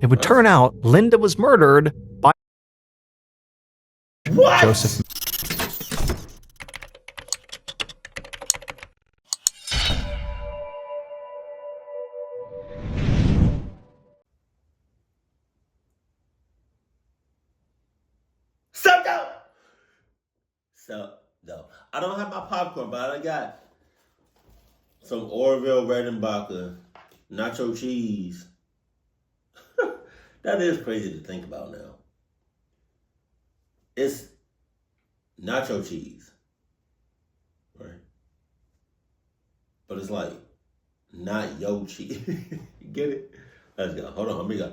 It would turn out Linda was murdered by Joseph. No. I don't have my popcorn, but I got some Orville Redenbacher nacho cheese. That is crazy to think about now. It's nacho cheese, right? But it's like not yo cheese. You get it? Let's go. Hold on. Let me go.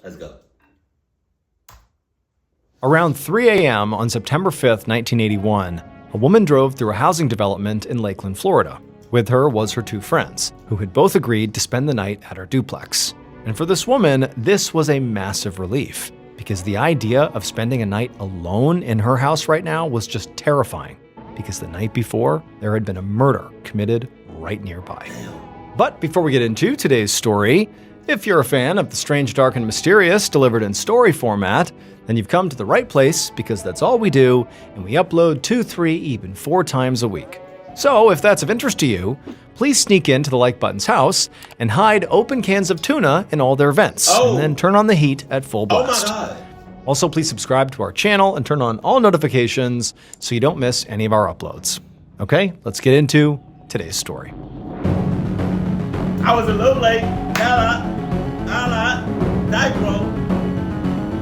Let's go. Around 3 a.m. on September 5th, 1981, a woman drove through a housing development in Lakeland, Florida. With her was her two friends, who had both agreed to spend the night at her duplex. And for this woman, this was a massive relief, because the idea of spending a night alone in her house right now was just terrifying, because the night before, there had been a murder committed right nearby. But before we get into today's story, if you're a fan of the strange, dark, and mysterious delivered in story format, then you've come to the right place, because that's all we do, and we upload 2, 3, even 4 times a week. So if that's of interest to you, please sneak into the like button's house and hide open cans of tuna in all their vents, and then turn on the heat at full blast. Oh my God. Also, please subscribe to our channel and turn on all notifications so you don't miss any of our uploads. Okay, let's get into today's story. I was a little late.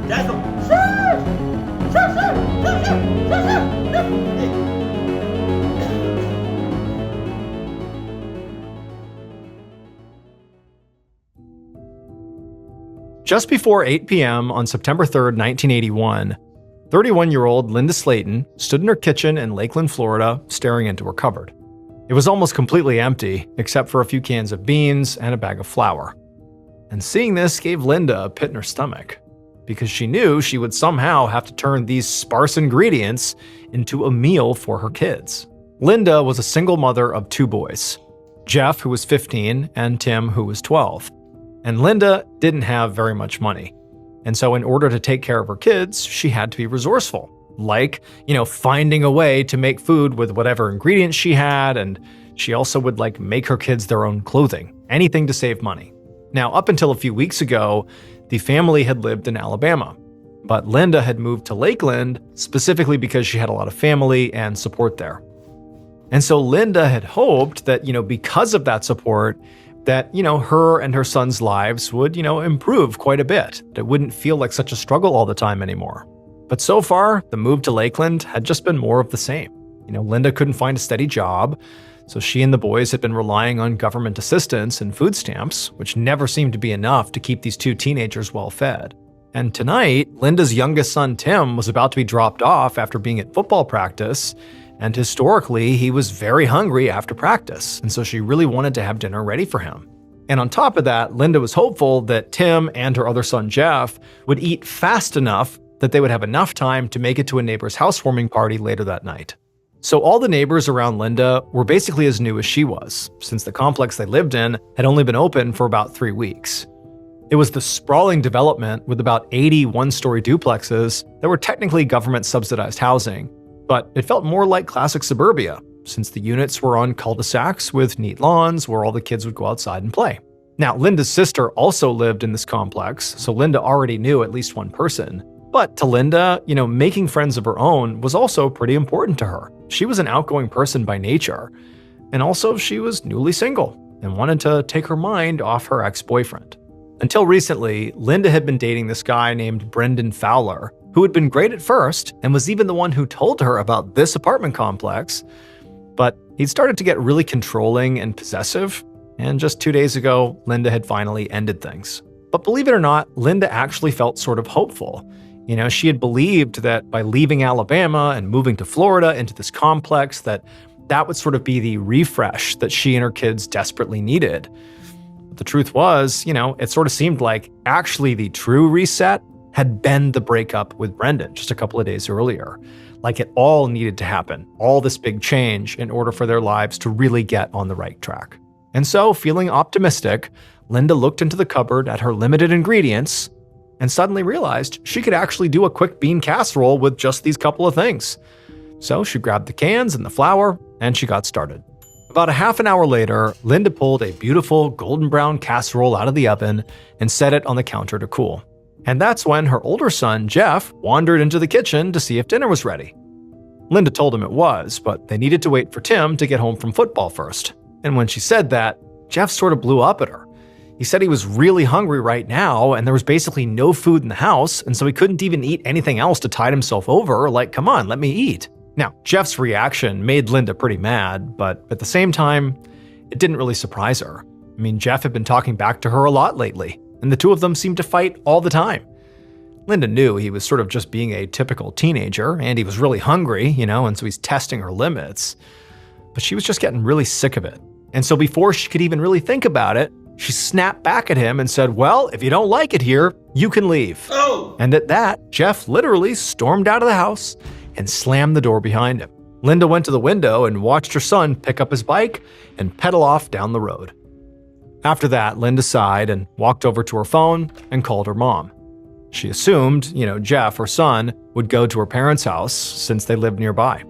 That's a Just before 8 p.m. on September 3rd, 1981, 31-year-old Linda Slayton stood in her kitchen in Lakeland, Florida, staring into her cupboard. It was almost completely empty, except for a few cans of beans and a bag of flour. And seeing this gave Linda a pit in her stomach, because she knew she would somehow have to turn these sparse ingredients into a meal for her kids. Linda was a single mother of 2 boys, Jeff, who was 15, and Tim, who was 12. And Linda didn't have very much money. And so in order to take care of her kids, she had to be resourceful. Like, finding a way to make food with whatever ingredients she had, and she also would make her kids their own clothing, anything to save money. Now, up until a few weeks ago, the family had lived in Alabama, but Linda had moved to Lakeland specifically because she had a lot of family and support there. And so Linda had hoped that, because of that support, that, her and her son's lives would, improve quite a bit. It wouldn't feel like such a struggle all the time anymore. But so far, the move to Lakeland had just been more of the same. Linda couldn't find a steady job, so she and the boys had been relying on government assistance and food stamps, which never seemed to be enough to keep these 2 teenagers well fed. And tonight, Linda's youngest son, Tim, was about to be dropped off after being at football practice, and historically, he was very hungry after practice, and so she really wanted to have dinner ready for him. And on top of that, Linda was hopeful that Tim and her other son, Jeff, would eat fast enough that they would have enough time to make it to a neighbor's housewarming party later that night. So all the neighbors around Linda were basically as new as she was, since the complex they lived in had only been open for about 3 weeks. It was the sprawling development with about 80 one-story duplexes that were technically government-subsidized housing, but it felt more like classic suburbia, since the units were on cul-de-sacs with neat lawns where all the kids would go outside and play. Now, Linda's sister also lived in this complex, so Linda already knew at least one person. But to Linda, making friends of her own was also pretty important to her. She was an outgoing person by nature, and also she was newly single and wanted to take her mind off her ex-boyfriend. Until recently, Linda had been dating this guy named Brendan Fowler, who had been great at first and was even the one who told her about this apartment complex, but he'd started to get really controlling and possessive, and just 2 days ago, Linda had finally ended things. But believe it or not, Linda actually felt sort of hopeful. She had believed that by leaving Alabama and moving to Florida into this complex, that would sort of be the refresh that she and her kids desperately needed. But the truth was, it sort of seemed like actually the true reset had been the breakup with Brendan just a couple of days earlier. like it all needed to happen, all this big change, in order for their lives to really get on the right track. And so, feeling optimistic, Linda looked into the cupboard at her limited ingredients and suddenly realized she could actually do a quick bean casserole with just these couple of things. So she grabbed the cans and the flour, and she got started. About a half an hour later, Linda pulled a beautiful golden brown casserole out of the oven and set it on the counter to cool. And that's when her older son, Jeff, wandered into the kitchen to see if dinner was ready. Linda told him it was, but they needed to wait for Tim to get home from football first. And when she said that, Jeff sort of blew up at her. He said he was really hungry right now, and there was basically no food in the house, and so he couldn't even eat anything else to tide himself over, like, come on, let me eat. Now, Jeff's reaction made Linda pretty mad, but at the same time, it didn't really surprise her. I mean, Jeff had been talking back to her a lot lately, and the two of them seemed to fight all the time. Linda knew he was sort of just being a typical teenager, and he was really hungry, and so he's testing her limits. But she was just getting really sick of it. And so before she could even really think about it, she snapped back at him and said, well, if you don't like it here, you can leave. Oh! And at that, Jeff literally stormed out of the house and slammed the door behind him. Linda went to the window and watched her son pick up his bike and pedal off down the road. After that, Linda sighed and walked over to her phone and called her mom. She assumed, Jeff, her son, would go to her parents' house since they lived nearby.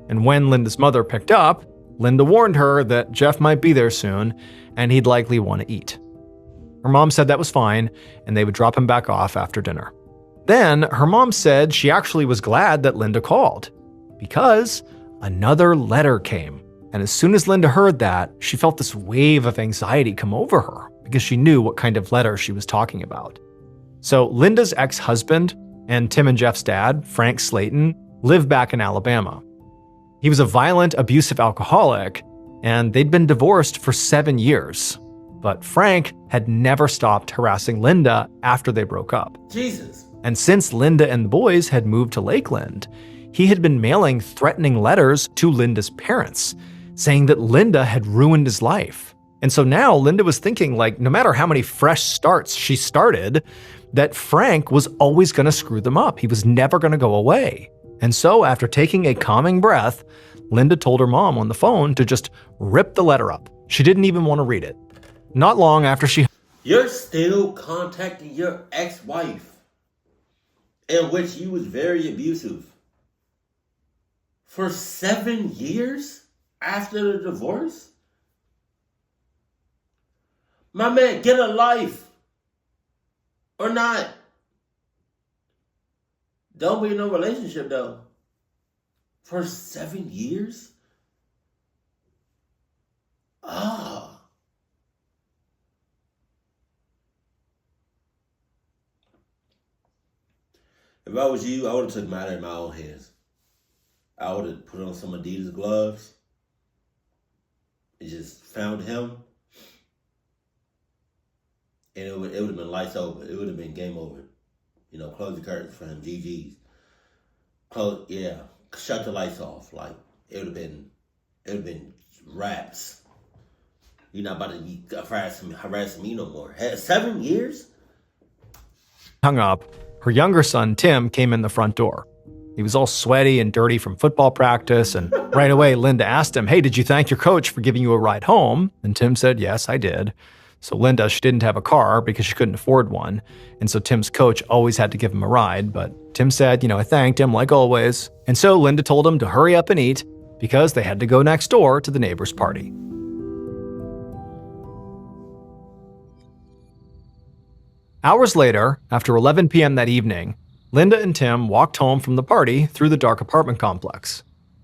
And when Linda's mother picked up, Linda warned her that Jeff might be there soon and he'd likely want to eat. Her mom said that was fine and they would drop him back off after dinner. Then her mom said she actually was glad that Linda called because another letter came. And as soon as Linda heard that, she felt this wave of anxiety come over her because she knew what kind of letter she was talking about. So Linda's ex-husband and Tim and Jeff's dad, Frank Slayton, lived back in Alabama. He was a violent, abusive alcoholic, and they'd been divorced for 7 years. But Frank had never stopped harassing Linda after they broke up. Jesus. And since Linda and the boys had moved to Lakeland, he had been mailing threatening letters to Linda's parents, saying that Linda had ruined his life. And so now Linda was thinking, no matter how many fresh starts she started, that Frank was always going to screw them up. He was never going to go away. And so after taking a calming breath, Linda told her mom on the phone to just rip the letter up. She didn't even want to read it. Not long after she... You're still contacting your ex-wife, in which you was very abusive, for 7 years after the divorce? My man, get a life. Or not. Don't be in no relationship, though. For 7 years? Ah. If I was you, I would have took matter in my own hands. I would have put on some Adidas gloves and just found him. And it would have been lights over. It would have been game over. Close the curtains for him. GG's. Shut the lights off. It would have been raps. You're not about to be harassing me no more. 7 years? hung up, her younger son, Tim, came in the front door. He was all sweaty and dirty from football practice, and right away, Linda asked him, "Hey, did you thank your coach for giving you a ride home?" And Tim said, "Yes, I did." So Linda, she didn't have a car because she couldn't afford one, and so Tim's coach always had to give him a ride, but Tim said, I thanked him like always. And so Linda told him to hurry up and eat because they had to go next door to the neighbor's party. Hours later, after 11 p.m. that evening, Linda and Tim walked home from the party through the dark apartment complex.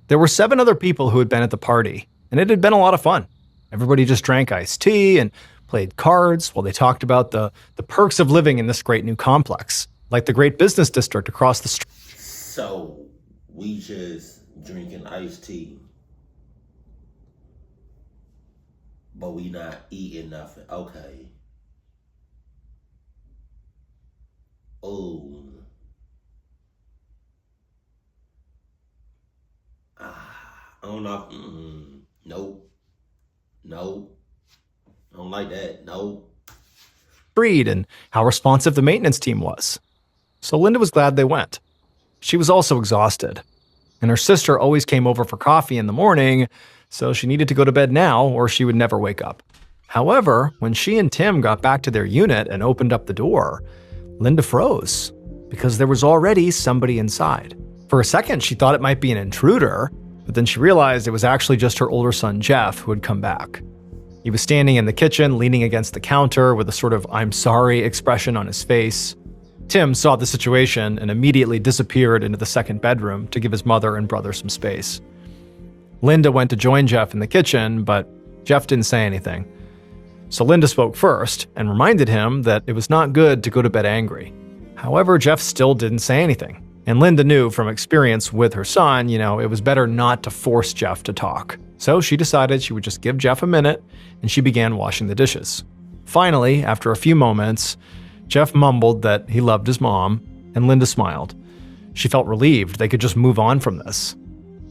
There were 7 other people who had been at the party, and it had been a lot of fun. Everybody just drank iced tea and played cards while they talked about the perks of living in this great new complex, like the great business district across the street. So, we just drinking iced tea, but we not eating nothing. Okay. Oh. I don't know. Nope. I don't like that. Nope. And how responsive the maintenance team was. So Linda was glad they went. She was also exhausted. and her sister always came over for coffee in the morning, so she needed to go to bed now or she would never wake up. However, when she and Tim got back to their unit and opened up the door, Linda froze because there was already somebody inside. For a second, she thought it might be an intruder, but then she realized it was actually just her older son, Jeff, who had come back. He was standing in the kitchen, leaning against the counter with a sort of "I'm sorry" expression on his face. Tim saw the situation and immediately disappeared into the second bedroom to give his mother and brother some space. Linda went to join Jeff in the kitchen, but Jeff didn't say anything. So Linda spoke first and reminded him that it was not good to go to bed angry. However, Jeff still didn't say anything. And Linda knew from experience with her son, it was better not to force Jeff to talk. So she decided she would just give Jeff a minute, and she began washing the dishes. Finally, after a few moments, Jeff mumbled that he loved his mom, and Linda smiled. She felt relieved they could just move on from this.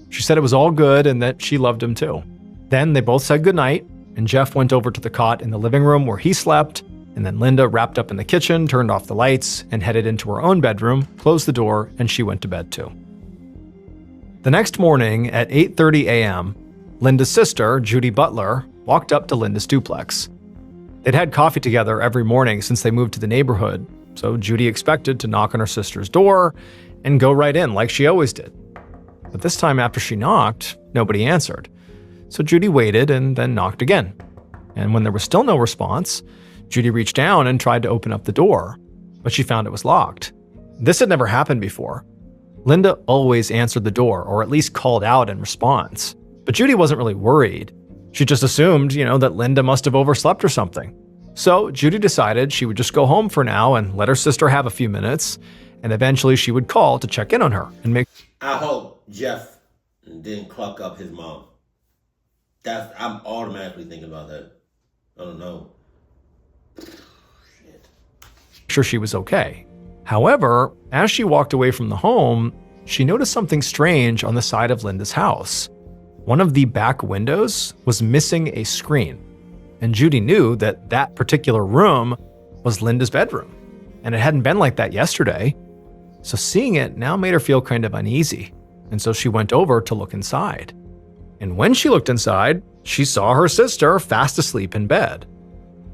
She said it was all good and that she loved him too. Then they both said goodnight, and Jeff went over to the cot in the living room where he slept, and then Linda wrapped up in the kitchen, turned off the lights, and headed into her own bedroom, closed the door, and she went to bed too. The next morning at 8:30 a.m., Linda's sister, Judy Butler, walked up to Linda's duplex. They'd had coffee together every morning since they moved to the neighborhood, so Judy expected to knock on her sister's door and go right in like she always did. But this time after she knocked, nobody answered. So Judy waited and then knocked again. And when there was still no response, Judy reached down and tried to open up the door, but she found it was locked. This had never happened before. Linda always answered the door, or at least called out in response. But Judy wasn't really worried. She just assumed, that Linda must have overslept or something. So Judy decided she would just go home for now and let her sister have a few minutes, and eventually she would call to check in on her and make. I hope Jeff didn't cluck up his mom. I'm automatically thinking about that. I don't know. Shit. Sure she was okay. However, as she walked away from the home, she noticed something strange on the side of Linda's house. One of the back windows was missing a screen, and Judy knew that that particular room was Linda's bedroom, and it hadn't been like that yesterday. So seeing it now made her feel kind of uneasy, and so she went over to look inside. And when she looked inside, she saw her sister fast asleep in bed.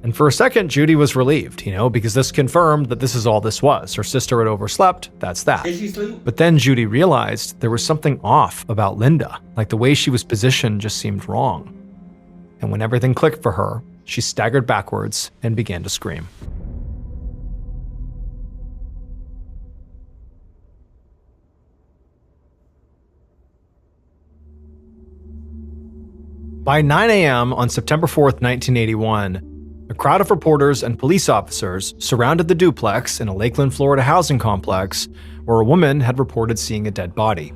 And for a second, Judy was relieved, because this confirmed that this is all this was. Her sister had overslept, that's that. Did she sleep? But then Judy realized there was something off about Linda, like the way she was positioned just seemed wrong. And when everything clicked for her, she staggered backwards and began to scream. By 9 a.m. on September 4th, 1981, a crowd of reporters and police officers surrounded the duplex in a Lakeland, Florida housing complex where a woman had reported seeing a dead body.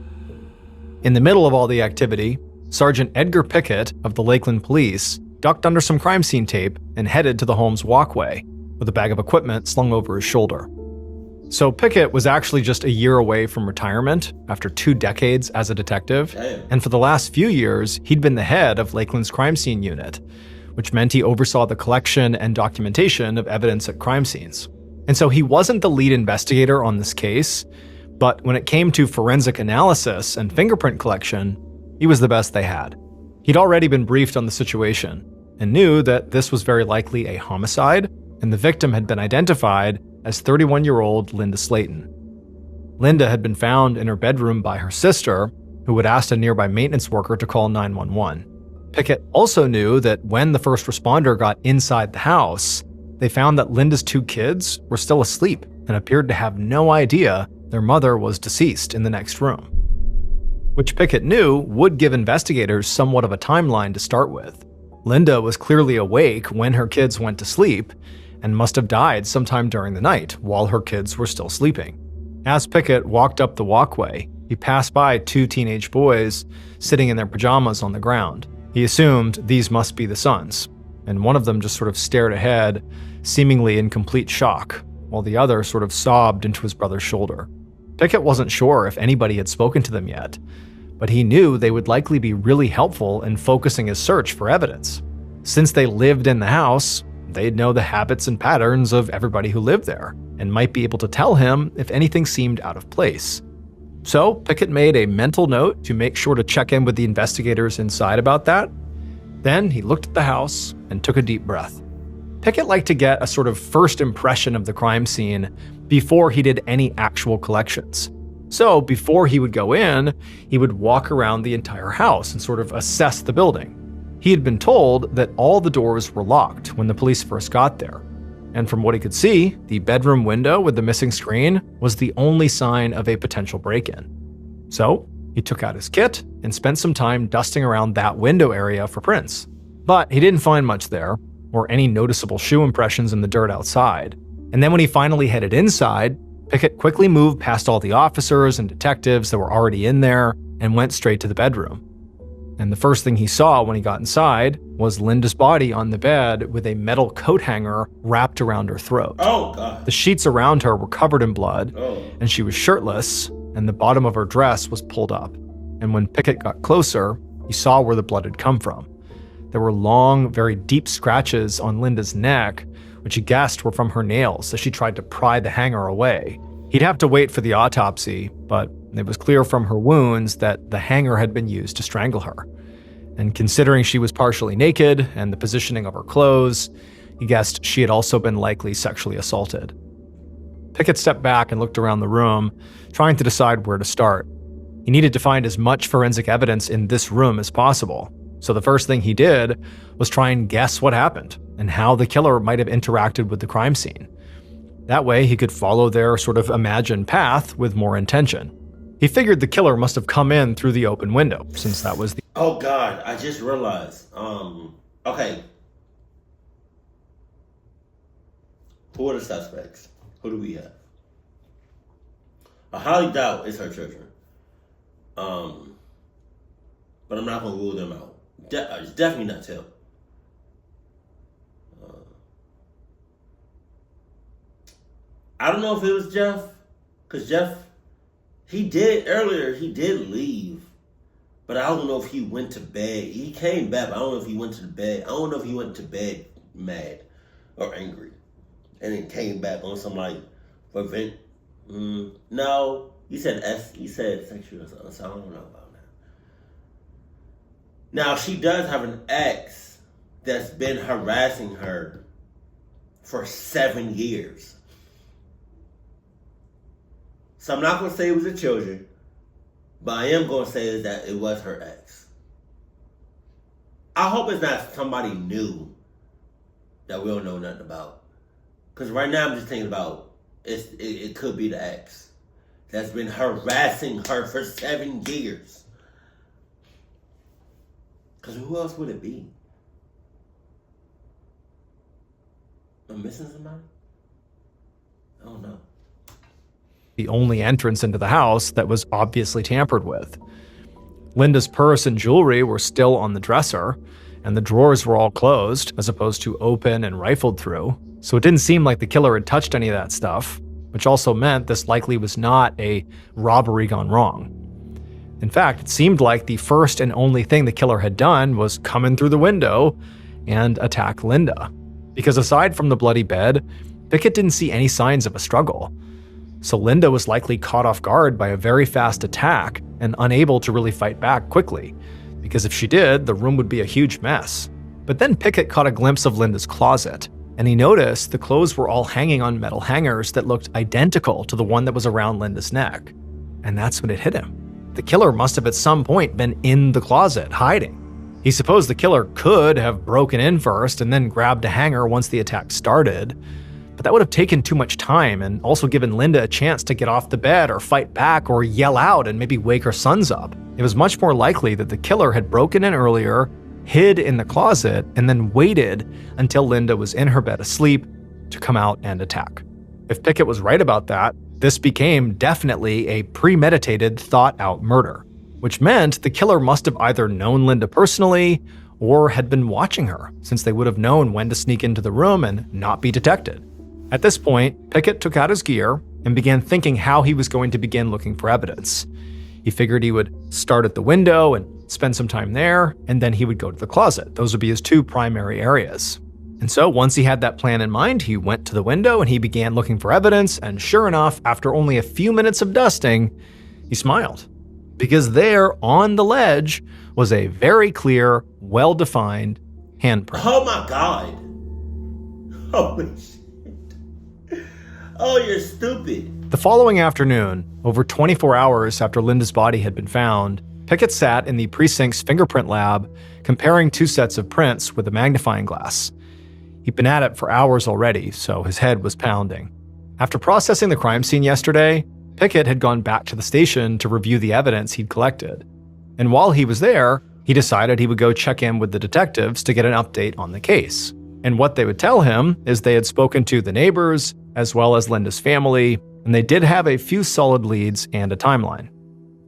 In the middle of all the activity, Sergeant Edgar Pickett of the Lakeland Police ducked under some crime scene tape and headed to the home's walkway with a bag of equipment slung over his shoulder. So Pickett was actually just a year away from retirement after 2 decades as a detective, and for the last few years, he'd been the head of Lakeland's crime scene unit, which meant he oversaw the collection and documentation of evidence at crime scenes. And so he wasn't the lead investigator on this case, but when it came to forensic analysis and fingerprint collection, he was the best they had. He'd already been briefed on the situation and knew that this was very likely a homicide, and the victim had been identified as 31-year-old Linda Slayton. Linda had been found in her bedroom by her sister, who had asked a nearby maintenance worker to call 911. Pickett also knew that when the first responder got inside the house, they found that Linda's 2 kids were still asleep and appeared to have no idea their mother was deceased in the next room, which Pickett knew would give investigators somewhat of a timeline to start with. Linda was clearly awake when her kids went to sleep and must have died sometime during the night while her kids were still sleeping. As Pickett walked up the walkway, he passed by 2 teenage boys sitting in their pajamas on the ground. He assumed these must be the sons, and one of them just sort of stared ahead, seemingly in complete shock, while the other sort of sobbed into his brother's shoulder. Pickett wasn't sure if anybody had spoken to them yet, but he knew they would likely be really helpful in focusing his search for evidence. Since they lived in the house, they'd know the habits and patterns of everybody who lived there, and might be able to tell him if anything seemed out of place. So Pickett made a mental note to make sure to check in with the investigators inside about that. Then he looked at the house and took a deep breath. Pickett liked to get a sort of first impression of the crime scene before he did any actual collections. So before he would go in, he would walk around the entire house and sort of assess the building. He had been told that all the doors were locked when the police first got there. And from what he could see, the bedroom window with the missing screen was the only sign of a potential break-in. So he took out his kit and spent some time dusting around that window area for prints. But he didn't find much there, or any noticeable shoe impressions in the dirt outside. And then when he finally headed inside, Pickett quickly moved past all the officers and detectives that were already in there and went straight to the bedroom. And the first thing he saw when he got inside was Linda's body on the bed with a metal coat hanger wrapped around her throat. Oh, God. The sheets around her were covered in blood, and she was shirtless, and the bottom of her dress was pulled up. And when Pickett got closer, he saw where the blood had come from. There were long, very deep scratches on Linda's neck, which he guessed were from her nails as she tried to pry the hanger away. He'd have to wait for the autopsy, but it was clear from her wounds that the hanger had been used to strangle her. And considering she was partially naked and the positioning of her clothes, he guessed she had also been likely sexually assaulted. Pickett stepped back and looked around the room, trying to decide where to start. He needed to find as much forensic evidence in this room as possible. So the first thing he did was try and guess what happened and how the killer might have interacted with the crime scene. That way, he could follow their sort of imagined path with more intention. He figured the killer must have come in through the open window, since that was the— Oh, God, I just realized. Okay. Who are the suspects? Who do we have? I highly doubt it's her children. But I'm not going to rule them out. It's definitely not Till. I don't know if it was Jeff, because Jeff, he did leave, but I don't know if he went to bed. He came back, but I don't know if he went to the bed. I don't know if he went to bed mad or angry, and then came back on some like revenge. No, he said sexual assault, so I don't know about that. Now, she does have an ex that's been harassing her for 7 years. So I'm not going to say it was the children, but I am going to say that it was her ex. I hope it's not somebody new that we don't know nothing about. Because right now I'm just thinking about it could be the ex that's been harassing her for 7 years. Because who else would it be? I'm missing somebody? I don't know. The only entrance into the house that was obviously tampered with. Linda's purse and jewelry were still on the dresser, and the drawers were all closed as opposed to open and rifled through, so it didn't seem like the killer had touched any of that stuff, which also meant this likely was not a robbery gone wrong. In fact, it seemed like the first and only thing the killer had done was come in through the window and attack Linda, because aside from the bloody bed, Pickett didn't see any signs of a struggle. So Linda was likely caught off guard by a very fast attack and unable to really fight back quickly, because if she did, the room would be a huge mess. But then Pickett caught a glimpse of Linda's closet, and he noticed the clothes were all hanging on metal hangers that looked identical to the one that was around Linda's neck. And that's when it hit him. The killer must have at some point been in the closet, hiding. He supposed the killer could have broken in first and then grabbed a hanger once the attack started, but that would have taken too much time and also given Linda a chance to get off the bed or fight back or yell out and maybe wake her sons up. It was much more likely that the killer had broken in earlier, hid in the closet, and then waited until Linda was in her bed asleep to come out and attack. If Pickett was right about that, this became definitely a premeditated, thought-out murder, which meant the killer must have either known Linda personally or had been watching her, since they would have known when to sneak into the room and not be detected. At this point, Pickett took out his gear and began thinking how he was going to begin looking for evidence. He figured he would start at the window and spend some time there, and then he would go to the closet. Those would be his two primary areas. And so once he had that plan in mind, he went to the window and he began looking for evidence, and sure enough, after only a few minutes of dusting, He smiled, because there on the ledge was a very clear, well-defined handprint. Oh my God. Holy shit. Oh, you're stupid. The following afternoon, over 24 hours after Linda's body had been found, Pickett sat in the precinct's fingerprint lab, comparing two sets of prints with a magnifying glass. He'd been at it for hours already, so his head was pounding. After processing the crime scene yesterday, Pickett had gone back to the station to review the evidence he'd collected. And while he was there, he decided he would go check in with the detectives to get an update on the case. And what they would tell him is they had spoken to the neighbors, as well as Linda's family, and they did have a few solid leads and a timeline.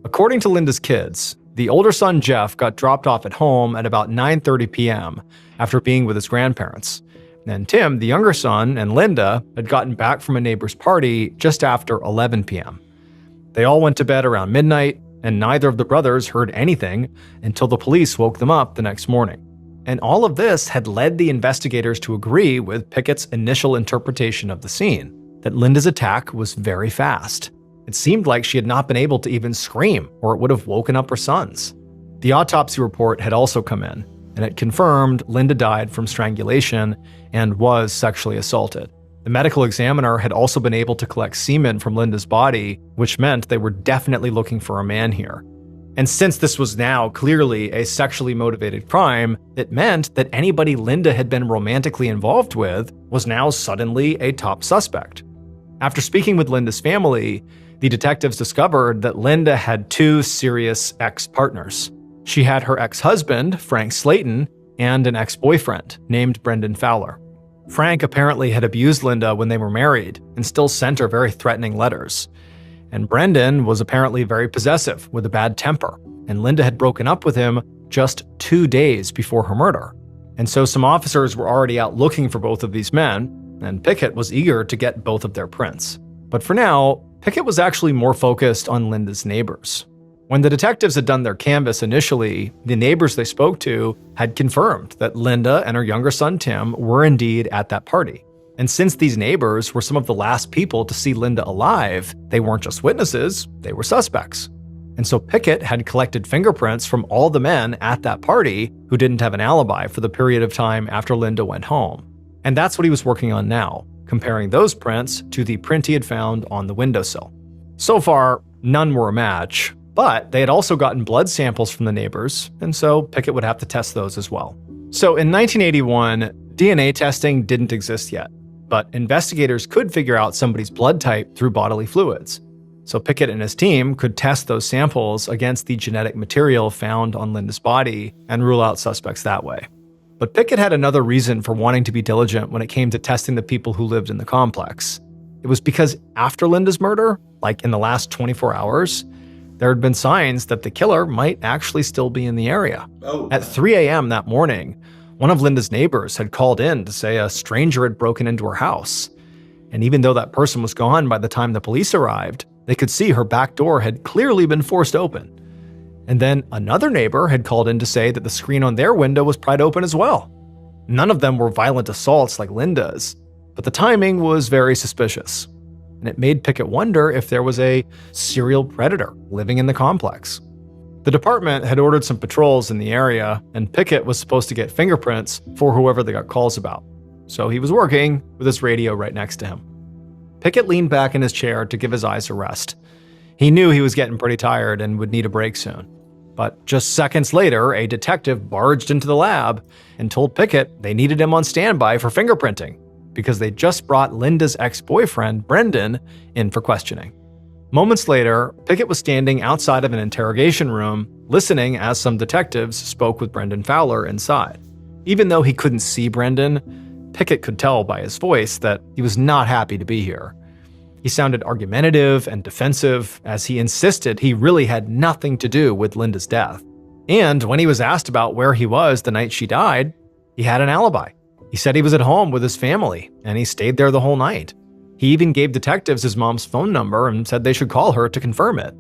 According to Linda's kids, the older son Jeff got dropped off at home at about 9:30 p.m. after being with his grandparents. And Tim, the younger son, and Linda had gotten back from a neighbor's party just after 11 p.m. They all went to bed around midnight, and neither of the brothers heard anything until the police woke them up the next morning. And all of this had led the investigators to agree with Pickett's initial interpretation of the scene, that Linda's attack was very fast. It seemed like she had not been able to even scream, or it would have woken up her sons. The autopsy report had also come in, and it confirmed Linda died from strangulation and was sexually assaulted. The medical examiner had also been able to collect semen from Linda's body, which meant they were definitely looking for a man here. And since this was now clearly a sexually motivated crime, it meant that anybody Linda had been romantically involved with was now suddenly a top suspect. After speaking with Linda's family, the detectives discovered that Linda had two serious ex-partners. She had her ex-husband, Frank Slayton, and an ex-boyfriend named Brendan Fowler. Frank apparently had abused Linda when they were married and still sent her very threatening letters. And Brendan was apparently very possessive with a bad temper, and Linda had broken up with him just 2 days before her murder. And so some officers were already out looking for both of these men, and Pickett was eager to get both of their prints. But for now, Pickett was actually more focused on Linda's neighbors. When the detectives had done their canvass initially, the neighbors they spoke to had confirmed that Linda and her younger son Tim were indeed at that party. And since these neighbors were some of the last people to see Linda alive, they weren't just witnesses, they were suspects. And so Pickett had collected fingerprints from all the men at that party who didn't have an alibi for the period of time after Linda went home. And that's what he was working on now, comparing those prints to the print he had found on the windowsill. So far, none were a match, but they had also gotten blood samples from the neighbors, and so Pickett would have to test those as well. So in 1981, DNA testing didn't exist yet, but investigators could figure out somebody's blood type through bodily fluids. So Pickett and his team could test those samples against the genetic material found on Linda's body and rule out suspects that way. But Pickett had another reason for wanting to be diligent when it came to testing the people who lived in the complex. It was because after Linda's murder, like in the last 24 hours, there had been signs that the killer might actually still be in the area. At 3 a.m. that morning, one of Linda's neighbors had called in to say a stranger had broken into her house. And even though that person was gone by the time the police arrived, they could see her back door had clearly been forced open. And then another neighbor had called in to say that the screen on their window was pried open as well. None of them were violent assaults like Linda's, but the timing was very suspicious. And it made Pickett wonder if there was a serial predator living in the complex. The department had ordered some patrols in the area, and Pickett was supposed to get fingerprints for whoever they got calls about. So he was working with his radio right next to him. Pickett leaned back in his chair to give his eyes a rest. He knew he was getting pretty tired and would need a break soon. But just seconds later, a detective barged into the lab and told Pickett they needed him on standby for fingerprinting because they just brought Linda's ex-boyfriend, Brendan, in for questioning. Moments later, Pickett was standing outside of an interrogation room, listening as some detectives spoke with Brendan Fowler inside. Even though he couldn't see Brendan, Pickett could tell by his voice that he was not happy to be here. He sounded argumentative and defensive as he insisted he really had nothing to do with Linda's death. And when he was asked about where he was the night she died, he had an alibi. He said he was at home with his family, and he stayed there the whole night. He even gave detectives his mom's phone number and said they should call her to confirm it.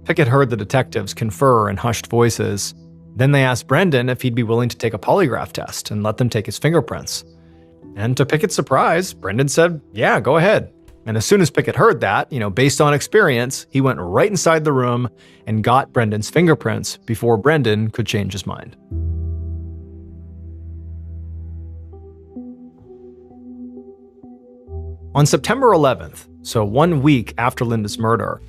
Pickett heard the detectives confer in hushed voices. Then they asked Brendan if he'd be willing to take a polygraph test and let them take his fingerprints. And to Pickett's surprise, Brendan said, "Yeah, go ahead." And as soon as Pickett heard that, based on experience, he went right inside the room and got Brendan's fingerprints before Brendan could change his mind. On September 11th, so 1 week after Linda's murder,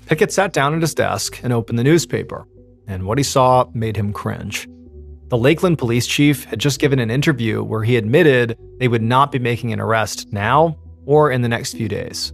Pickett sat down at his desk and opened the newspaper, and what he saw made him cringe. The Lakeland police chief had just given an interview where he admitted they would not be making an arrest now or in the next few days.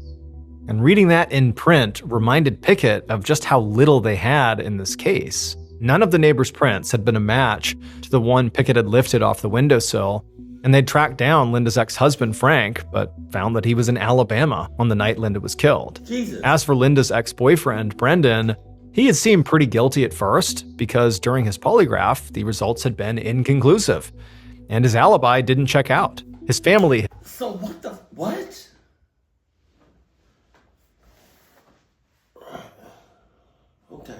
And reading that in print reminded Pickett of just how little they had in this case. None of the neighbors' prints had been a match to the one Pickett had lifted off the windowsill, and they'd tracked down Linda's ex-husband, Frank, but found that he was in Alabama on the night Linda was killed. Jesus. As for Linda's ex-boyfriend, Brendan, he had seemed pretty guilty at first because during his polygraph, the results had been inconclusive, and his alibi didn't check out. His family... So what? Okay.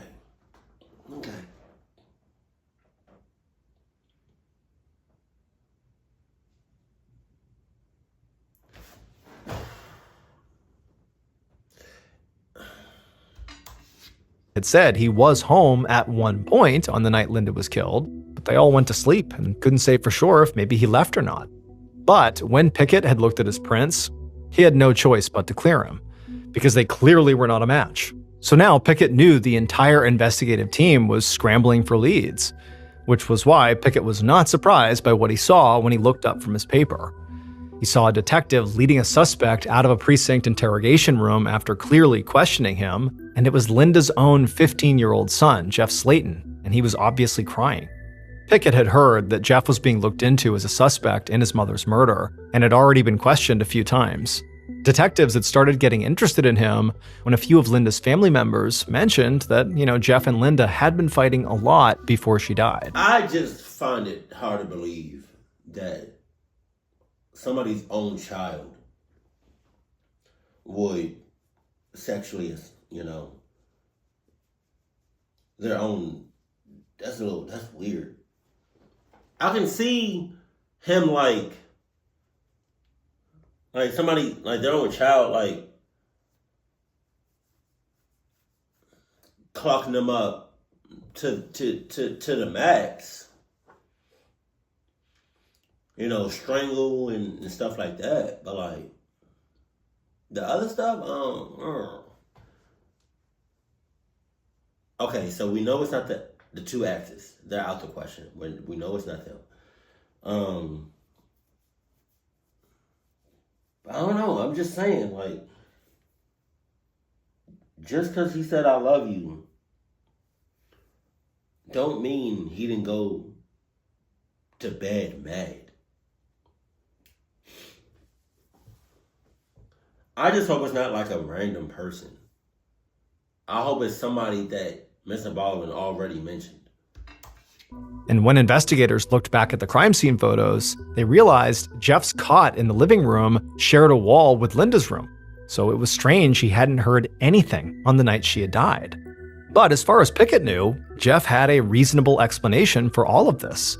Had said he was home at one point on the night Linda was killed, but they all went to sleep and couldn't say for sure if maybe he left or not. But when Pickett had looked at his prints, he had no choice but to clear him, because they clearly were not a match. So now Pickett knew the entire investigative team was scrambling for leads, which was why Pickett was not surprised by what he saw when he looked up from his paper. He saw a detective leading a suspect out of a precinct interrogation room after clearly questioning him, and it was Linda's own 15-year-old son, Jeff Slayton, and he was obviously crying. Pickett had heard that Jeff was being looked into as a suspect in his mother's murder and had already been questioned a few times. Detectives had started getting interested in him when a few of Linda's family members mentioned that, Jeff and Linda had been fighting a lot before she died. I just find it hard to believe that somebody's own child would sexually, their own. That's weird. I can see him like somebody, like their own child, like clocking them up to the max. Strangle and stuff like that. But like the other stuff, Okay, so we know it's not the two axes. They're out the question. We know it's not them. I don't know. I'm just saying, like, just because he said I love you don't mean he didn't go to bed mad. I just hope it's not like a random person. I hope it's somebody that Mr. Baldwin already mentioned. And when investigators looked back at the crime scene photos, they realized Jeff's cot in the living room shared a wall with Linda's room. So it was strange he hadn't heard anything on the night she had died. But as far as Pickett knew, Jeff had a reasonable explanation for all of this.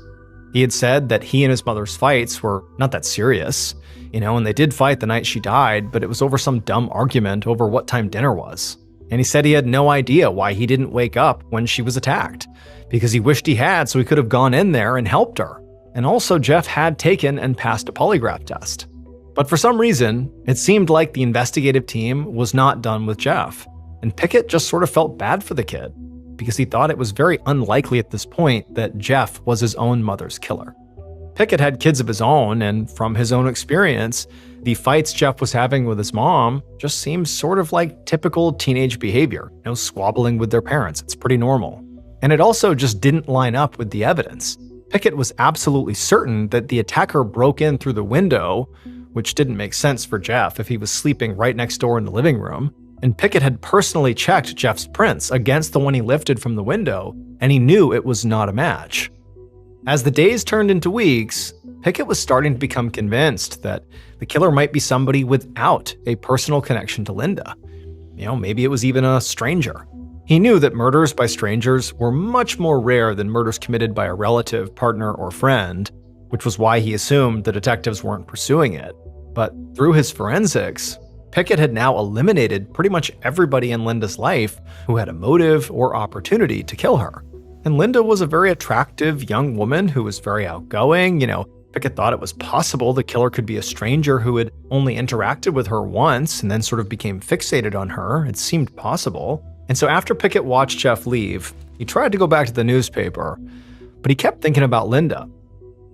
He had said that he and his mother's fights were not that serious, and they did fight the night she died, but it was over some dumb argument over what time dinner was. And he said he had no idea why he didn't wake up when she was attacked, because he wished he had so he could have gone in there and helped her. And also Jeff had taken and passed a polygraph test. But for some reason, it seemed like the investigative team was not done with Jeff. And Pickett just sort of felt bad for the kid, because he thought it was very unlikely at this point that Jeff was his own mother's killer. Pickett had kids of his own, and from his own experience, the fights Jeff was having with his mom just seemed sort of like typical teenage behavior, squabbling with their parents. It's pretty normal. And it also just didn't line up with the evidence. Pickett was absolutely certain that the attacker broke in through the window, which didn't make sense for Jeff if he was sleeping right next door in the living room. And Pickett had personally checked Jeff's prints against the one he lifted from the window, and he knew it was not a match. As the days turned into weeks, Pickett was starting to become convinced that the killer might be somebody without a personal connection to Linda. Maybe it was even a stranger. He knew that murders by strangers were much more rare than murders committed by a relative, partner, or friend, which was why he assumed the detectives weren't pursuing it. But through his forensics, Pickett had now eliminated pretty much everybody in Linda's life who had a motive or opportunity to kill her. And Linda was a very attractive young woman who was very outgoing. Pickett thought it was possible the killer could be a stranger who had only interacted with her once and then sort of became fixated on her. It seemed possible. And so after Pickett watched Jeff leave, he tried to go back to the newspaper, but he kept thinking about Linda.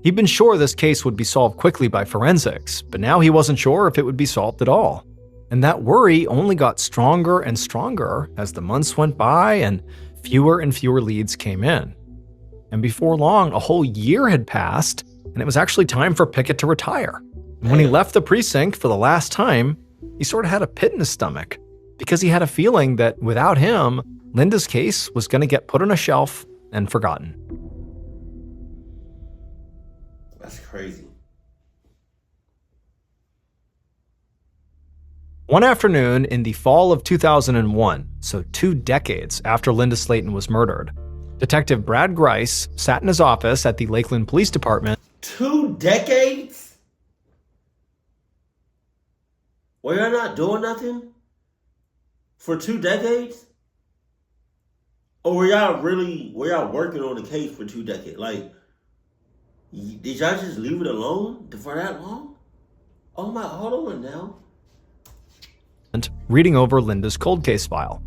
He'd been sure this case would be solved quickly by forensics, but now he wasn't sure if it would be solved at all. And that worry only got stronger and stronger as the months went by and fewer leads came in. And before long, a whole year had passed, and it was actually time for Pickett to retire. And when he left the precinct for the last time, he sort of had a pit in his stomach because he had a feeling that without him, Linda's case was going to get put on a shelf and forgotten. That's crazy. One afternoon in the fall of 2001, so 2 decades after Linda Slayton was murdered, Detective Brad Grice sat in his office at the Lakeland Police Department. 2 decades? Were y'all not doing nothing for 2 decades? Or were y'all working on the case for 2 decades? Like, did y'all just leave it alone for that long? Oh my, hold on now. Reading over Linda's cold case file.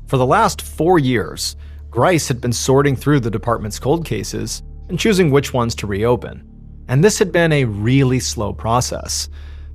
For the last 4 years, Grice had been sorting through the department's cold cases and choosing which ones to reopen. And this had been a really slow process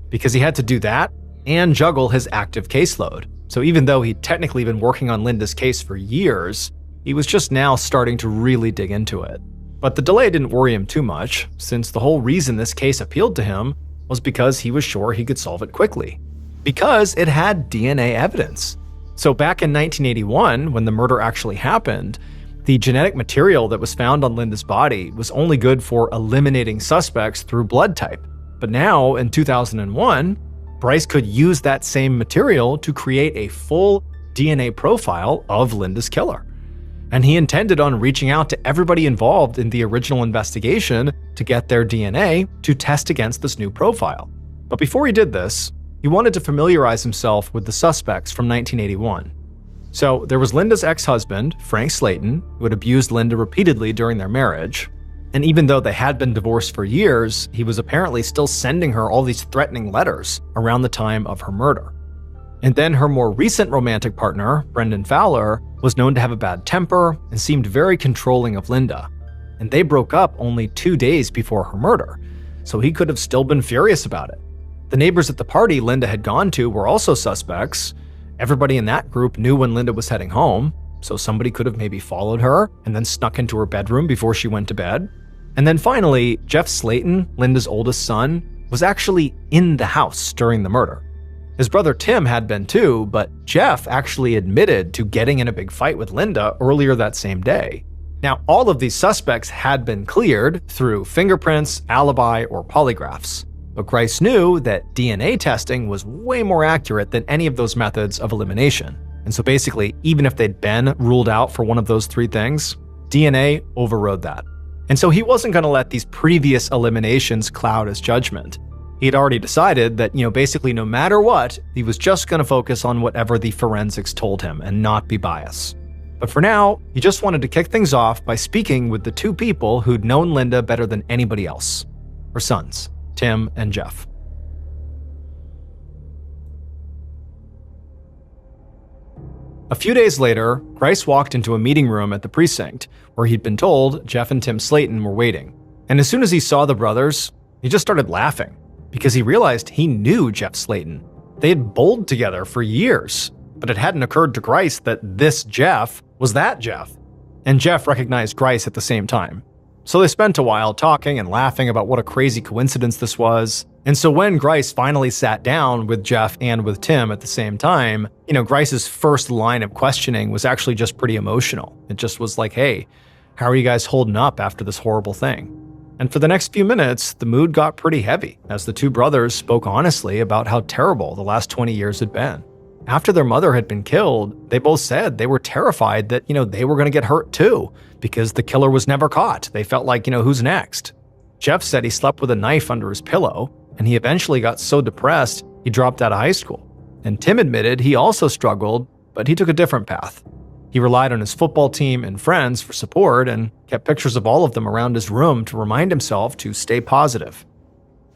because he had to do that and juggle his active caseload. So even though he'd technically been working on Linda's case for years, he was just now starting to really dig into it. But the delay didn't worry him too much, since the whole reason this case appealed to him was because he was sure he could solve it quickly. Because it had DNA evidence. So back in 1981, when the murder actually happened, the genetic material that was found on Linda's body was only good for eliminating suspects through blood type. But now, in 2001, Bryce could use that same material to create a full DNA profile of Linda's killer. And he intended on reaching out to everybody involved in the original investigation to get their DNA to test against this new profile. But before he did this, he wanted to familiarize himself with the suspects from 1981. So there was Linda's ex-husband, Frank Slayton, who had abused Linda repeatedly during their marriage. And even though they had been divorced for years, he was apparently still sending her all these threatening letters around the time of her murder. And then her more recent romantic partner, Brendan Fowler, was known to have a bad temper and seemed very controlling of Linda. And they broke up only 2 days before her murder, so he could have still been furious about it. The neighbors at the party Linda had gone to were also suspects. Everybody in that group knew when Linda was heading home, so somebody could have maybe followed her and then snuck into her bedroom before she went to bed. And then finally, Jeff Slayton, Linda's oldest son, was actually in the house during the murder. His brother Tim had been too, but Jeff actually admitted to getting in a big fight with Linda earlier that same day. Now, all of these suspects had been cleared through fingerprints, alibi, or polygraphs. But Grice knew that DNA testing was way more accurate than any of those methods of elimination. And so basically, even if they'd been ruled out for one of those 3 things, DNA overrode that. And so he wasn't going to let these previous eliminations cloud his judgment. He'd already decided that, basically no matter what, he was just going to focus on whatever the forensics told him and not be biased. But for now, he just wanted to kick things off by speaking with the 2 people who'd known Linda better than anybody else, her sons, Tim and Jeff. A few days later, Grice walked into a meeting room at the precinct where he'd been told Jeff and Tim Slayton were waiting. And as soon as he saw the brothers, he just started laughing because he realized he knew Jeff Slayton. They had bowled together for years, but it hadn't occurred to Grice that this Jeff was that Jeff. And Jeff recognized Grice at the same time. So they spent a while talking and laughing about what a crazy coincidence this was. And so when Grice finally sat down with Jeff and with Tim at the same time, Grice's first line of questioning was actually just pretty emotional. It just was like, hey, how are you guys holding up after this horrible thing? And for the next few minutes, the mood got pretty heavy as the 2 brothers spoke honestly about how terrible the last 20 years had been. After their mother had been killed, they both said they were terrified that, they were going to get hurt too, because the killer was never caught. They felt like, who's next? Jeff said he slept with a knife under his pillow, and he eventually got so depressed, he dropped out of high school. And Tim admitted he also struggled, but he took a different path. He relied on his football team and friends for support and kept pictures of all of them around his room to remind himself to stay positive.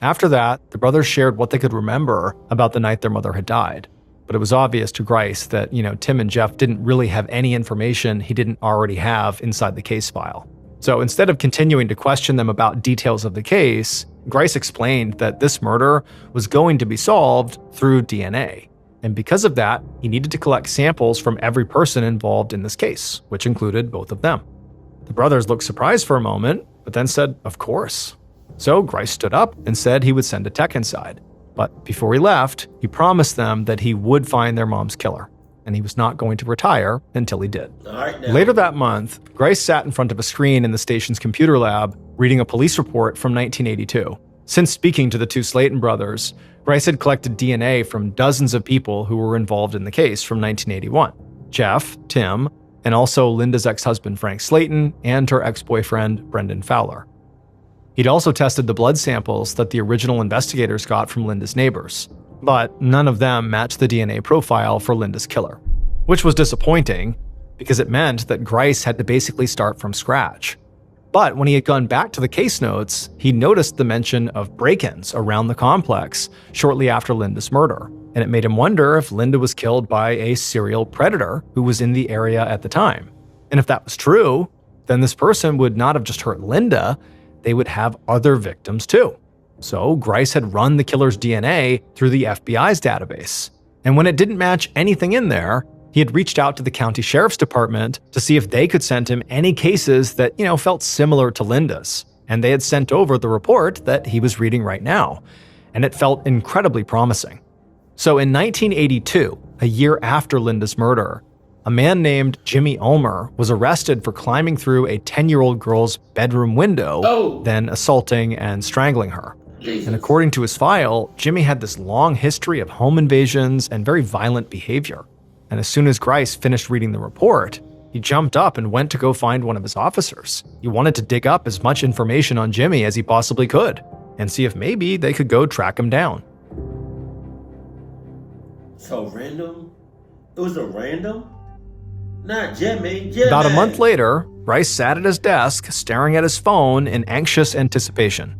After that, the brothers shared what they could remember about the night their mother had died. But it was obvious to Grice that, Tim and Jeff didn't really have any information he didn't already have inside the case file. So instead of continuing to question them about details of the case, Grice explained that this murder was going to be solved through DNA. And because of that, he needed to collect samples from every person involved in this case, which included both of them. The brothers looked surprised for a moment, but then said, of course. So Grice stood up and said he would send a tech inside. But before he left, he promised them that he would find their mom's killer, and he was not going to retire until he did. Later that month, Grice sat in front of a screen in the station's computer lab, reading a police report from 1982. Since speaking to the two Slayton brothers, Grice had collected DNA from dozens of people who were involved in the case from 1981. Jeff, Tim, and also Linda's ex-husband Frank Slayton and her ex-boyfriend Brendan Fowler. He'd also tested the blood samples that the original investigators got from Linda's neighbors, but none of them matched the DNA profile for Linda's killer, which was disappointing because it meant that Grice had to basically start from scratch. But when he had gone back to the case notes, he noticed the mention of break-ins around the complex shortly after Linda's murder, and it made him wonder if Linda was killed by a serial predator who was in the area at the time. And if that was true, then this person would not have just hurt Linda, they would have other victims too. So Grice had run the killer's DNA through the FBI's database. And when it didn't match anything in there, he had reached out to the county sheriff's department to see if they could send him any cases that, felt similar to Linda's. And they had sent over the report that he was reading right now. And it felt incredibly promising. So in 1982, a year after Linda's murder, a man named Jimmy Ulmer was arrested for climbing through a 10-year-old girl's bedroom window, then assaulting and strangling her. Jesus. And according to his file, Jimmy had this long history of home invasions and very violent behavior. And as soon as Grice finished reading the report, he jumped up and went to go find one of his officers. He wanted to dig up as much information on Jimmy as he possibly could and see if maybe they could go track him down. So random? It was a random? Not Jimmy. About a month later, Grice sat at his desk, staring at his phone in anxious anticipation.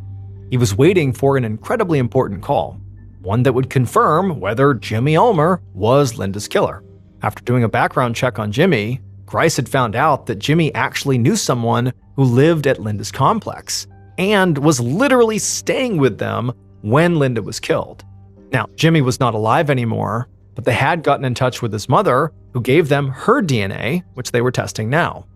He was waiting for an incredibly important call, one that would confirm whether Jimmy Ulmer was Linda's killer. After doing a background check on Jimmy, Grice had found out that Jimmy actually knew someone who lived at Linda's complex and was literally staying with them when Linda was killed. Now, Jimmy was not alive anymore, but they had gotten in touch with his mother, who gave them her DNA, which they were testing now.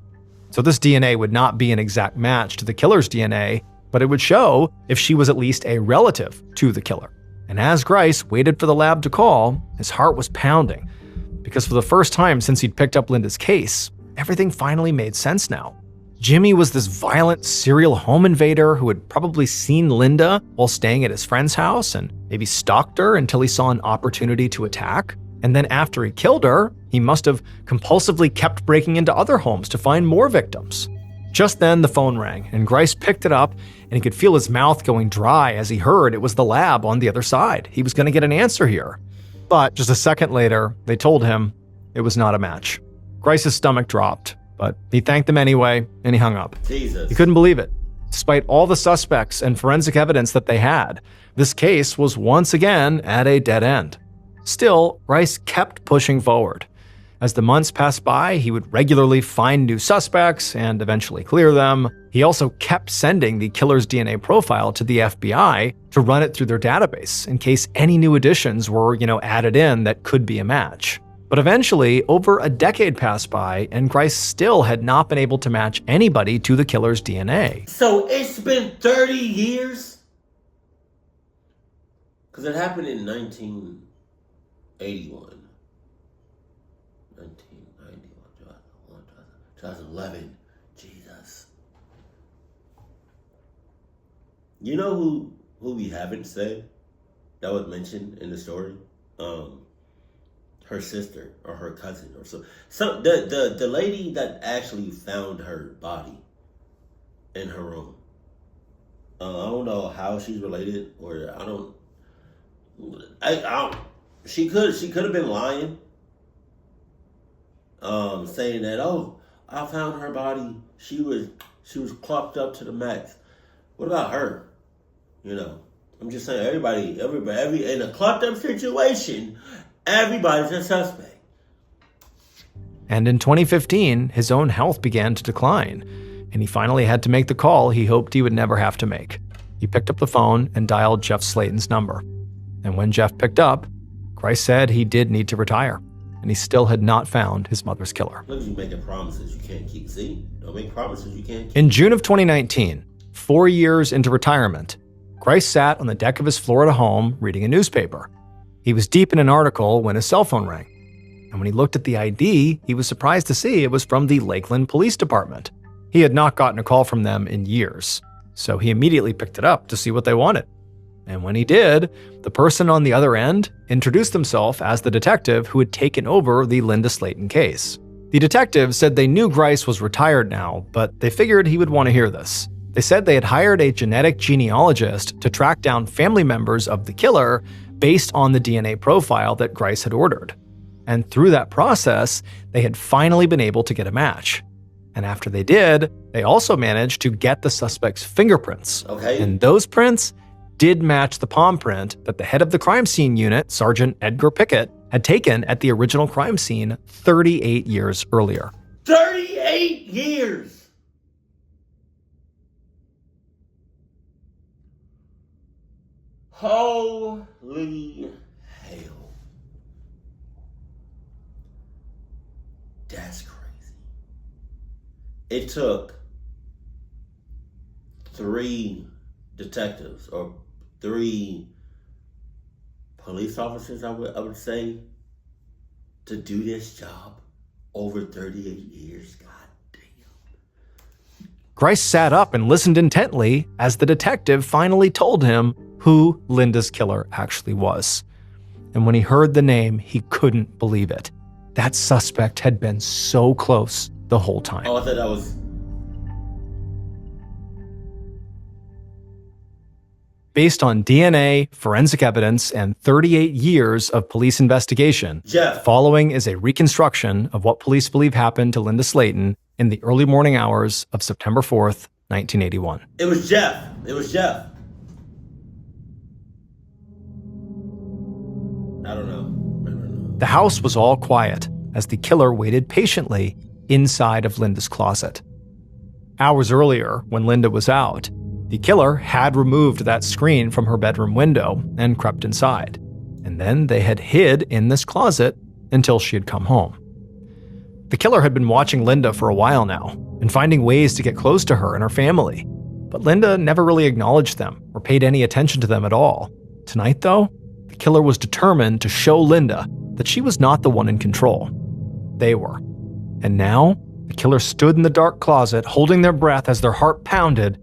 So this DNA would not be an exact match to the killer's DNA, but it would show if she was at least a relative to the killer. And as Grice waited for the lab to call, his heart was pounding, because for the first time since he'd picked up Linda's case, everything finally made sense now. Jimmy was this violent serial home invader who had probably seen Linda while staying at his friend's house and maybe stalked her until he saw an opportunity to attack. And then after he killed her, he must have compulsively kept breaking into other homes to find more victims. Just then the phone rang and Grice picked it up and he could feel his mouth going dry as he heard it was the lab on the other side. He was going to get an answer here. But just a second later, they told him it was not a match. Grice's stomach dropped, but he thanked them anyway and he hung up. Jesus. He couldn't believe it. Despite all the suspects and forensic evidence that they had, this case was once again at a dead end. Still, Grice kept pushing forward. As the months passed by, he would regularly find new suspects and eventually clear them. He also kept sending the killer's DNA profile to the FBI to run it through their database in case any new additions were, added in that could be a match. But eventually, over a decade passed by, and Grice still had not been able to match anybody to the killer's DNA. So it's been 30 years? Because it happened in 1981. 2011. Jesus. You know who we haven't said that was mentioned in the story? Her sister or her cousin or so. The lady that actually found her body in her room. I don't know how she's related, or I don't. She could have been lying, saying that, oh, I found her body. She was clocked up to the max. What about her? You know, I'm just saying, every in a clocked up situation, everybody's a suspect. And in 2015, his own health began to decline, and he finally had to make the call he hoped he would never have to make. He picked up the phone and dialed Jeff Slayton's number. And when Jeff picked up, Grice said he did need to retire, and he still had not found his mother's killer. Look at you making promises you can't keep. See? Don't make promises you can't keep. In June of 2019, 4 years into retirement, Grice sat on the deck of his Florida home reading a newspaper. He was deep in an article when his cell phone rang. And when he looked at the ID, he was surprised to see it was from the Lakeland Police Department. He had not gotten a call from them in years, so he immediately picked it up to see what they wanted. And when he did, the person on the other end introduced himself as the detective who had taken over the Linda Slayton case. The detective said they knew Grice was retired now, but they figured he would want to hear this. They said they had hired a genetic genealogist to track down family members of the killer based on the DNA profile that Grice had ordered. And through that process, they had finally been able to get a match. And after they did, they also managed to get the suspect's fingerprints. Okay. And those prints did match the palm print that the head of the crime scene unit, Sergeant Edgar Pickett, had taken at the original crime scene 38 years earlier. 38 years! Holy hell. That's crazy. It took 3 detectives or 3 police officers, I would say, to do this job over 38 years. God damn. Grice sat up and listened intently as the detective finally told him who Linda's killer actually was. And when he heard the name, he couldn't believe it. That suspect had been so close the whole time. Oh, I thought that was... Based on DNA, forensic evidence, and 38 years of police investigation, Jeff. Following is a reconstruction of what police believe happened to Linda Slayton in the early morning hours of September 4th, 1981. It was Jeff. I don't know. The house was all quiet as the killer waited patiently inside of Linda's closet. Hours earlier, when Linda was out, the killer had removed that screen from her bedroom window and crept inside. And then they had hid in this closet until she had come home. The killer had been watching Linda for a while now and finding ways to get close to her and her family. But Linda never really acknowledged them or paid any attention to them at all. Tonight, though, the killer was determined to show Linda that she was not the one in control. They were. And now, the killer stood in the dark closet, holding their breath as their heart pounded,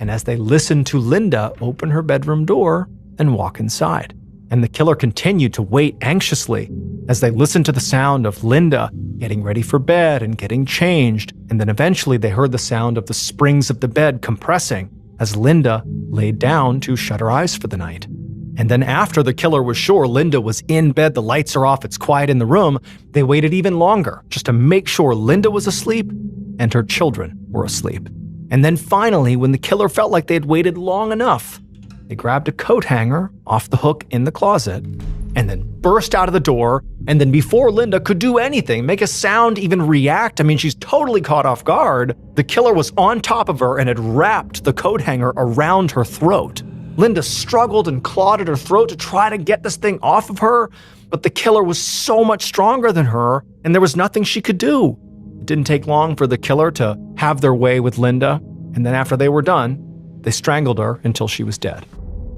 and as they listened to Linda open her bedroom door and walk inside. And the killer continued to wait anxiously as they listened to the sound of Linda getting ready for bed and getting changed, and then eventually they heard the sound of the springs of the bed compressing as Linda laid down to shut her eyes for the night. And then after the killer was sure Linda was in bed, the lights are off, it's quiet in the room, they waited even longer just to make sure Linda was asleep and her children were asleep. And then finally, when the killer felt like they had waited long enough, they grabbed a coat hanger off the hook in the closet and then burst out of the door. And then before Linda could do anything, make a sound, even react, she's totally caught off guard, the killer was on top of her and had wrapped the coat hanger around her throat. Linda struggled and clawed at her throat to try to get this thing off of her, but the killer was so much stronger than her, and there was nothing she could do. It didn't take long for the killer to have their way with Linda, and then after they were done, they strangled her until she was dead.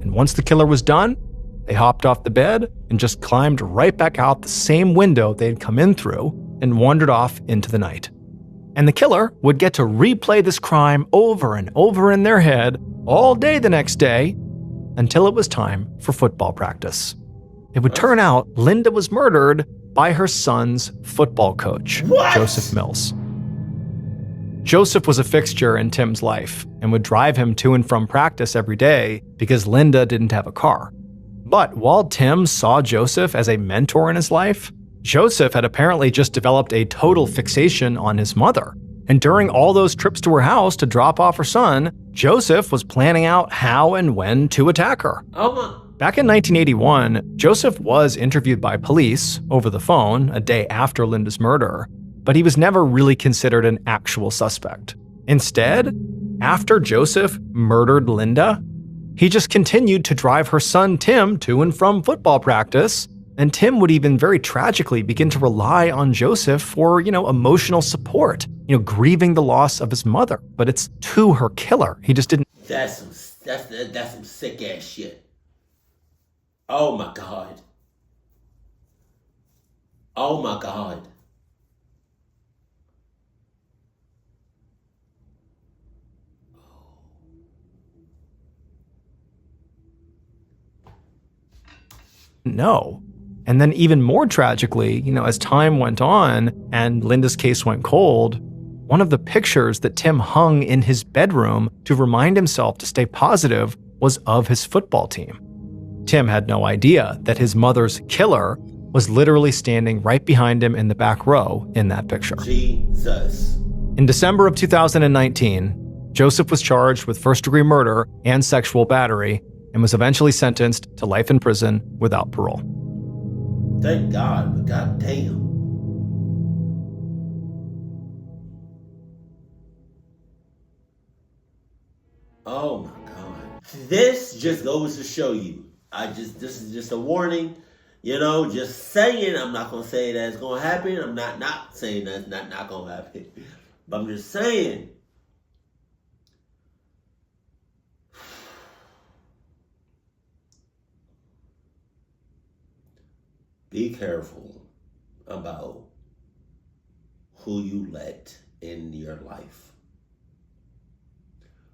And once the killer was done, they hopped off the bed and just climbed right back out the same window they had come in through and wandered off into the night. And the killer would get to replay this crime over and over in their head all day the next day until it was time for football practice. It would turn out Linda was murdered by her son's football coach, Joseph Mills. Joseph was a fixture in Tim's life and would drive him to and from practice every day because Linda didn't have a car. But while Tim saw Joseph as a mentor in his life, Joseph had apparently just developed a total fixation on his mother. And during all those trips to her house to drop off her son, Joseph was planning out how and when to attack her. Back in 1981, Joseph was interviewed by police over the phone a day after Linda's murder, but he was never really considered an actual suspect. Instead, after Joseph murdered Linda, he just continued to drive her son Tim to and from football practice, and Tim would even very tragically begin to rely on Joseph for, emotional support, grieving the loss of his mother. But it's to her killer. He just didn't. That's some sick ass shit. Oh my God. Oh my God. No. And then even more tragically, as time went on and Linda's case went cold, one of the pictures that Tim hung in his bedroom to remind himself to stay positive was of his football team. Tim had no idea that his mother's killer was literally standing right behind him in the back row in that picture. Jesus. In December of 2019, Joseph was charged with first-degree murder and sexual battery and was eventually sentenced to life in prison without parole. Thank God, but goddamn. Oh my God. This just goes to show you. This is just a warning. Just saying, I'm not gonna say that's gonna happen. I'm not saying that's not gonna happen. But I'm just saying. Be careful about who you let in your life.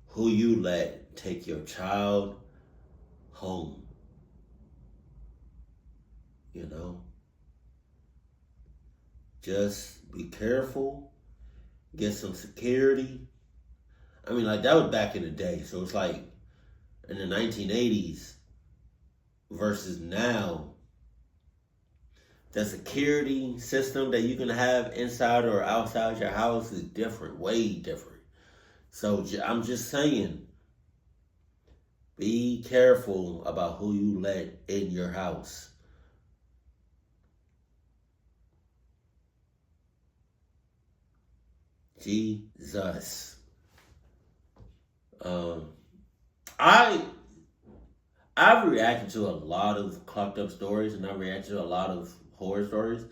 Who you let take your child home. Just be careful. Get some security. That was back in the day. So it's like in the 1980s versus now. The security system that you can have inside or outside your house is different, way different. So I'm just saying, be careful about who you let in your house. Jesus. I've reacted to a lot of clucked up stories, and I've reacted to a lot of horror stories.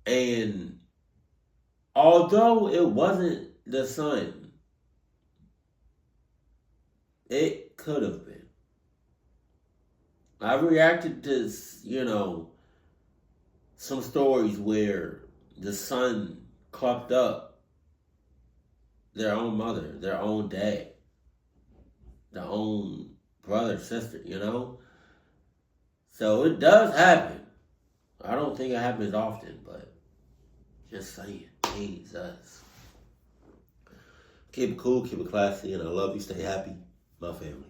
And although it wasn't the son, it could have been. I've reacted to, some stories where the son clucked up their own mother, their own dad, their own brother, sister, So it does happen. I don't think it happens often, but just saying. Jesus. Keep it cool, keep it classy, and I love you. Stay happy, my family.